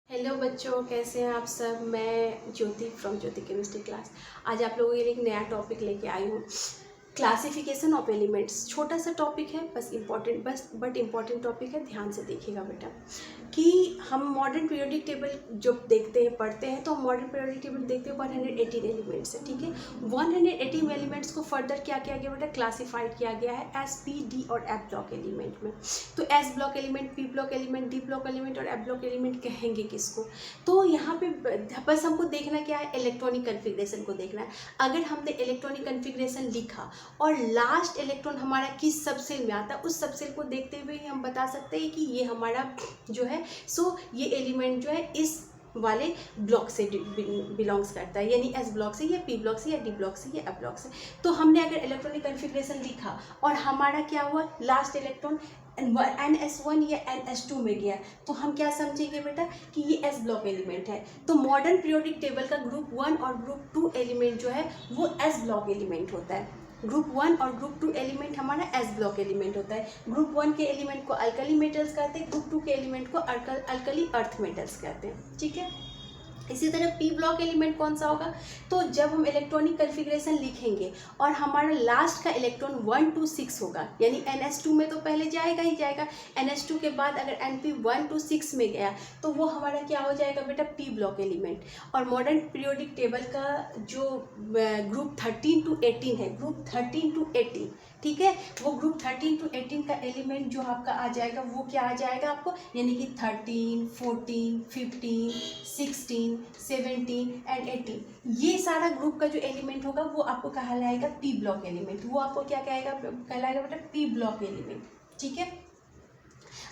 Hello बच्चों, कैसे हैं आप सब। मैं ज्योति फ्रॉम ज्योति केमिस्ट्री क्लास। आज आप लोगों के लिए एक नया टॉपिक लेके आई हूँ, क्लासिफिकेशन ऑफ एलिमेंट्स। छोटा सा टॉपिक है, बट इम्पॉर्टेंट टॉपिक है। ध्यान से देखिएगा बेटा कि हम मॉडर्न पीरियोडिक टेबल जो देखते हैं पढ़ते हैं, तो हम मॉडर्न पीरियोडिक टेबल देखते हैं 118 एलिमेंट्स है, ठीक है। 118 एलिमेंट्स को फर्दर क्या किया गया बेटा, क्लासीफाइड किया गया है एस, पी, डी और एफ ब्लॉक एलिमेंट में। तो S block element, P block element, D block element और एफ ब्लॉक एलिमेंट कहेंगे किसको। तो यहाँ पे बस हमको देखना क्या है, इलेक्ट्रॉनिक कन्फिग्रेशन को देखना है। अगर हमने इलेक्ट्रॉनिक कन्फिग्रेशन लिखा और लास्ट इलेक्ट्रॉन हमारा किस सबसेल में आता है, उस सबसेल को देखते हुए हम बता सकते हैं कि ये हमारा जो है ये एलिमेंट जो है इस वाले ब्लॉक से बिलोंग्स करता है, यानी एस ब्लॉक से या पी ब्लॉक से या डी ब्लॉक से या एफ ब्लॉक से। तो हमने अगर इलेक्ट्रॉनिक कन्फिग्रेशन लिखा और हमारा क्या हुआ, लास्ट इलेक्ट्रॉन NS1 या NS2 में गया, तो हम क्या समझेंगे बेटा कि ये एस ब्लॉक एलिमेंट है। तो मॉडर्न पीरियोडिक टेबल का ग्रुप 1 और ग्रुप 2 एलिमेंट जो है वो एस ब्लॉक एलिमेंट होता है। ग्रुप 1 और ग्रुप 2 एलिमेंट हमारा एस ब्लॉक एलिमेंट होता है। ग्रुप 1 के एलिमेंट को अल्कली मेटल्स कहते हैं, ग्रुप 2 के एलिमेंट को अल्कली अर्थ मेटल्स कहते हैं, ठीक है। इसी तरह पी ब्लॉक एलिमेंट कौन सा होगा, तो जब हम इलेक्ट्रॉनिक कन्फिग्रेशन लिखेंगे और हमारा लास्ट का इलेक्ट्रॉन 1 to 6 होगा, यानी NS2 में तो पहले जाएगा ही जाएगा। NS2 के बाद अगर NP 1 to 6 में गया तो वो हमारा क्या हो जाएगा बेटा, पी ब्लॉक एलिमेंट। और मॉडर्न पीरियोडिक टेबल का जो ग्रुप 13 to 18 है, ग्रुप 13 to 18, ठीक है, वो ग्रुप 13 to 18 का एलिमेंट जो आपका आ जाएगा वो क्या आ जाएगा आपको, यानी कि 13, 14, 15, 16, 17 एंड 18, ये सारा ग्रुप का जो एलिमेंट होगा वो आपको कहलाएगा पी ब्लॉक एलिमेंट। वो आपको क्या कहलाएगा बेटा, पी ब्लॉक एलिमेंट, ठीक है।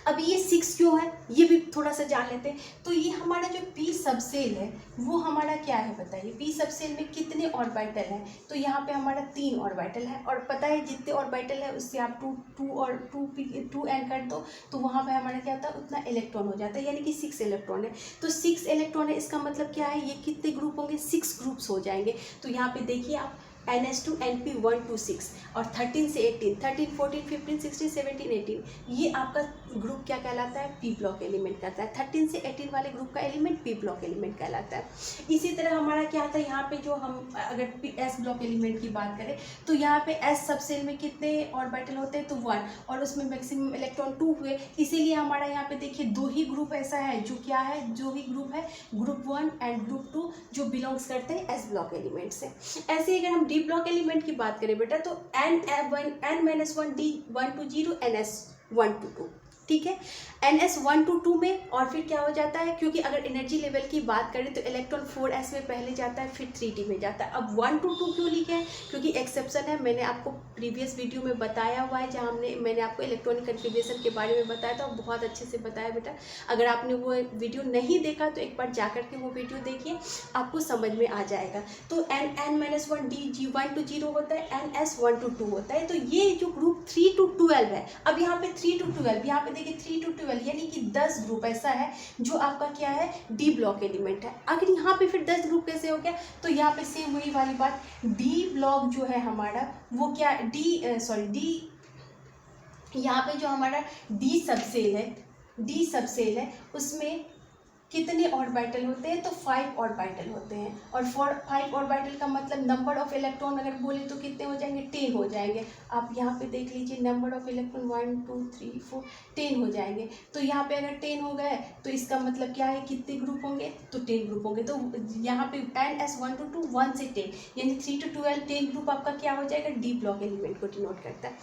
अब ये 6 क्यों है, ये भी थोड़ा सा जान लेते हैं। तो ये हमारा जो पी सबसेल है वो हमारा क्या है बताइए, पी सबसेल में कितने ऑर्बिटल हैं, तो यहाँ पे हमारा 3 ऑर्बिटल है। और पता है जितने ऑर्बिटल है उससे आप 2 एड कर दो तो वहाँ पे हमारा क्या होता है, उतना इलेक्ट्रॉन हो जाता है, यानी कि 6 इलेक्ट्रॉन है। तो 6 इलेक्ट्रॉन है, इसका मतलब क्या है, ये कितने ग्रुप होंगे, 6 ग्रुप्स हो जाएंगे। तो यहाँ पे देखिए आप NS2 NP 1 to 6 और 13 से 18, 13, 14, 15, 16, 17, 18, ये आपका ग्रुप क्या कहलाता है, पी ब्लॉक एलिमेंट कहता है। 13 से 18 वाले ग्रुप का एलिमेंट पी ब्लॉक एलिमेंट कहलाता है। इसी तरह हमारा क्या आता है, यहाँ पे जो हम अगर एस ब्लॉक एलिमेंट की बात करें तो यहाँ पे एस सबसेल में कितने ऑर्बिटल होते हैं, तो 1, और उसमें मैक्सिमम इलेक्ट्रॉन 2 हुए। इसीलिए हमारा यहाँ पे देखिए 2 ही ग्रुप ऐसा है जो क्या है, जो ही ग्रुप है ग्रुप 1 एंड ग्रुप 2 जो बिलोंग्स करते हैं एस ब्लॉक एलिमेंट से। ऐसे ही अगर हम डी ब्लॉक एलिमेंट की बात करें बेटा तो N-1 D 1 to 0 NS 1 to 2, ठीक है। NS 1 to 2 में और फिर क्या हो जाता है, क्योंकि अगर एनर्जी लेवल की बात करें तो इलेक्ट्रॉन 4s में पहले जाता है, फिर 3d में जाता है। अब 1 to 2 क्यों लिखे हैं, क्योंकि एक्सेप्शन है, मैंने आपको प्रीवियस वीडियो में बताया हुआ है, जहाँ मैंने आपको इलेक्ट्रॉनिक कन्फिग्रेशन के बारे में बताया था, बहुत अच्छे से बताया बेटा। अगर आपने वो वीडियो नहीं देखा तो एक बार जा कर के वो वीडियो देखिए, आपको समझ में आ जाएगा। तो N-1 D G 1 to 0 होता है, NS 1 to 2 होता है। तो ये जो ग्रुप 3 to 12 है, अब यहाँ पे 3 to 12, यहाँ पे देखिए 3 to 12 यानी कि 10 ग्रुप ऐसा है जो आपका क्या है, डी ब्लॉक एलिमेंट है। अगर यहाँ पे फिर 10 ग्रुप कैसे हो गया, तो यहाँ पे सेम वही वाली बात, डी ब्लॉक जो है हमारा वो क्या डी, यहाँ पे जो हमारा डी सबसेल है उसमें कितने ऑर्बिटल होते हैं, तो 5 ऑर्बिटल होते हैं। और 5 ऑर्बिटल का मतलब नंबर ऑफ इलेक्ट्रॉन अगर बोले तो कितने हो जाएंगे, 10 हो जाएंगे। आप यहाँ पे देख लीजिए नंबर ऑफ इलेक्ट्रॉन 1 2 3 4 10 हो जाएंगे। तो यहाँ पे अगर 10 हो गए तो इसका मतलब क्या है, कितने ग्रुप होंगे, तो 10 ग्रुप होंगे। तो यहाँ पे NS 1 to 2 1 से 10 यानी 3 to 12 10 ग्रुप आपका क्या हो जाएगा, डी ब्लॉक एलिमेंट को डिनोट करता है।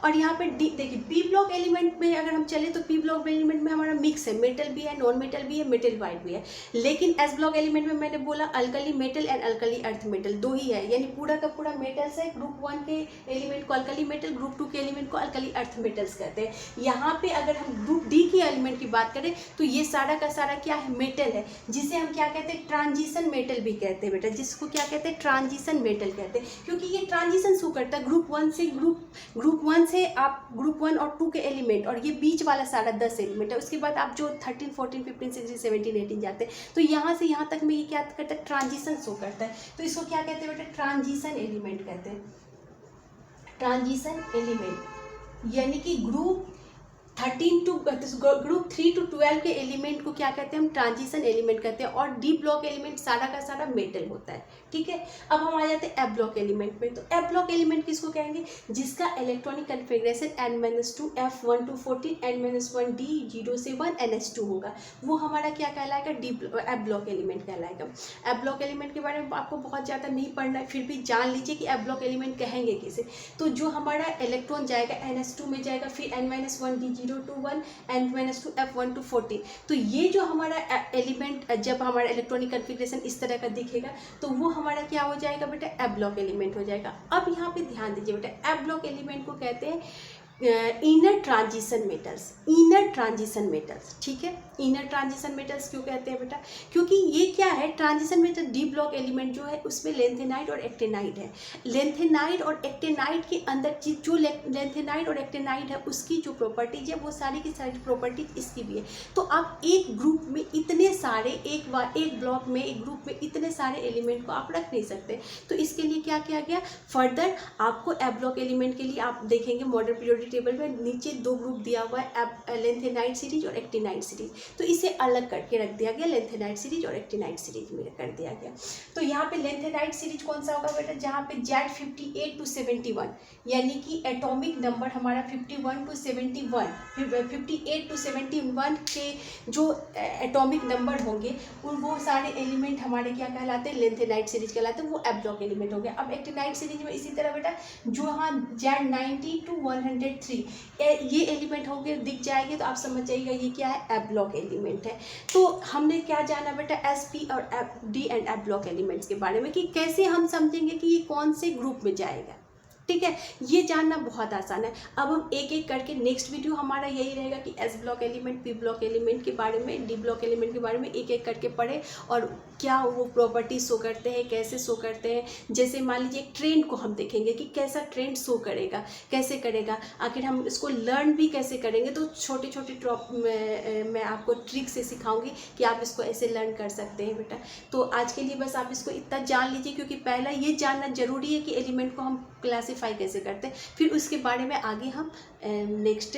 और यहाँ पे डी देखिए, पी ब्लॉक एलिमेंट में अगर हम चले तो पी ब्लॉक एलिमेंट में हमारा मिक्स है, मेटल भी है, नॉन मेटल भी है, मेटल वाइट भी है। लेकिन एस ब्लॉक एलिमेंट में मैंने बोला alkali metal and alkali earth metal 2 ही है, यानी पूरा का पूरा मेटल्स है। ग्रुप 1 के एलिमेंट को अल्कली मेटल, ग्रुप 2 के एलिमेंट को अल्कली अर्थ मेटल्स कहते हैं। यहाँ पे अगर हम ग्रुप डी के एलिमेंट की बात करें तो ये सारा का सारा क्या है, मेटल है, जिसे हम क्या कहते हैं, ट्रांजिशन मेटल भी कहते हैं बेटा, जिसको क्या कहते हैं, ट्रांजिशन मेटल कहते हैं, क्योंकि ये ट्रांजिशन शो करता है ग्रुप 1 से आप ग्रुप 1 और 2 के एलिमेंट, और ये बीच वाला सारा 10 एलिमेंट है। उसके बाद आप जो 13 14 15 16 17 18 जाते हैं तो यहाँ से यहाँ तक में ये क्या करता है, ट्रांजिशन शो करता है। तो इसको क्या कहते हैं बेटा, ट्रांजिशन एलिमेंट कहते हैं। ट्रांजिशन एलिमेंट यानी कि ग्रुप 13 टू ग्रुप 3 टू 12 के एलिमेंट को क्या कहते हैं हम, ट्रांजिशन एलिमेंट कहते हैं। और डी ब्लॉक एलिमेंट सारा का सारा मेटल होता है, ठीक है। अब हम आ जाते हैं एफ ब्लॉक एलिमेंट में। तो एफ ब्लॉक एलिमेंट किसको कहेंगे, जिसका electronic configuration n-2 F1 to 14 n-1 D0 से 1 NH2 होगा, वो हमारा क्या कहलाएगा, एफ ब्लॉक एलिमेंट कहलाएगा। एफ ब्लॉक एलिमेंट के बारे में आपको बहुत ज़्यादा नहीं पढ़ना है, फिर भी जान लीजिए कि एफ ब्लॉक एलिमेंट कहेंगे किसे। तो जो हमारा इलेक्ट्रॉन जाएगा NH2 में जाएगा, फिर n-1 D0 to 1 n-2 F1 to 14। तो ये जो हमारा एलिमेंट जब हमारा इलेक्ट्रॉनिक कन्फिग्रेशन इस तरह का दिखेगा तो वो हमारा क्या हो जाएगा बेटा, एफ ब्लॉक एलिमेंट हो जाएगा। अब यहाँ पे ध्यान दीजिए बेटा, एफ ब्लॉक एलिमेंट को कहते हैं inner transition metals, inner transition metals, ठीक है। इनर ट्रांजिशन मेटल्स क्यों कहते हैं बेटा, क्योंकि ये क्या है, transition metal D block element जो है उसमें लेंथेनाइड और एक्टेनाइड है। लेंथेनाइड और एक्टेनाइड के अंदर जो लेंथेनाइड और एक्टेनाइड है उसकी जो प्रॉपर्टीज है वो सारी की सारी प्रॉपर्टीज इसकी भी है। तो आप एक ग्रुप में इतने सारे एक ब्लॉक में, एक ग्रुप में इतने सारे एलिमेंट को आप रख नहीं सकते। तो इसके लिए क्या किया गया, फर्दर आपको एफ ब्लॉक एलिमेंट के लिए आप देखेंगे मॉडर्न पीरियोडिक टेबल में नीचे दो ग्रुप दिया हुआ है, लेंथेनाइड सीरीज और एक्टिनाइड सीरीज। तो इसे अलग करके रख दिया गया, लेंथेनाइड सीरीज और एक्टिनाइड सीरीज में कर दिया गया। तो यहाँ पे लेंथेनाइड सीरीज कौन सा होगा बेटा, जहाँ पे Z 58 to 71, यानी कि एटॉमिक नंबर हमारा 51 to 71, 58 to 71 के जो एटॉमिक नंबर होंगे वो सारे एलिमेंट हमारे क्या कहलाते हैं, लेंथेनाइड सीरीज कहलाते हैं, वो एफ ब्लॉक एलिमेंट हो गया। अब एक्टिनाइड सीरीज में इसी तरह बेटा जो यहाँ Z 90 to 103 ये एलिमेंट होंगे दिख जाएंगे, तो आप समझ जाइएगा ये क्या है, एफ ब्लॉक एलिमेंट है। तो हमने क्या जाना बेटा, SP और D and F block elements के बारे में, कि कैसे हम समझेंगे कि ये कौन से ग्रुप में जाएगा, ठीक है। ये जानना बहुत आसान है। अब हम एक एक करके नेक्स्ट वीडियो हमारा यही रहेगा कि S block element, P block element के बारे में, डी ब्लॉक एलिमेंट के बारे में एक एक करके पढ़े और क्या वो प्रॉपर्टी शो करते हैं, कैसे शो करते हैं। जैसे मान लीजिए एक ट्रेंड को हम देखेंगे कि कैसा ट्रेंड शो करेगा, कैसे करेगा, आखिर हम इसको लर्न भी कैसे करेंगे। तो छोटे छोटे मैं आपको ट्रिक से सिखाऊंगी कि आप इसको ऐसे लर्न कर सकते हैं बेटा। तो आज के लिए बस आप इसको इतना जान लीजिए, क्योंकि पहला ये जानना जरूरी है कि एलिमेंट को हम क्लासीफाई कैसे करते हैं, फिर उसके बारे में आगे हम नेक्स्ट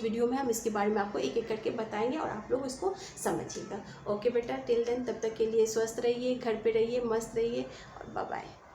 वीडियो में हम इसके बारे में आपको एक एक करके बताएंगे और आप लोग इसको समझिएगा। ओके बेटा, टिल देन, तब तक के लिए स्वस्थ रहिए, घर पे रहिए, मस्त रहिए और बाय बाय।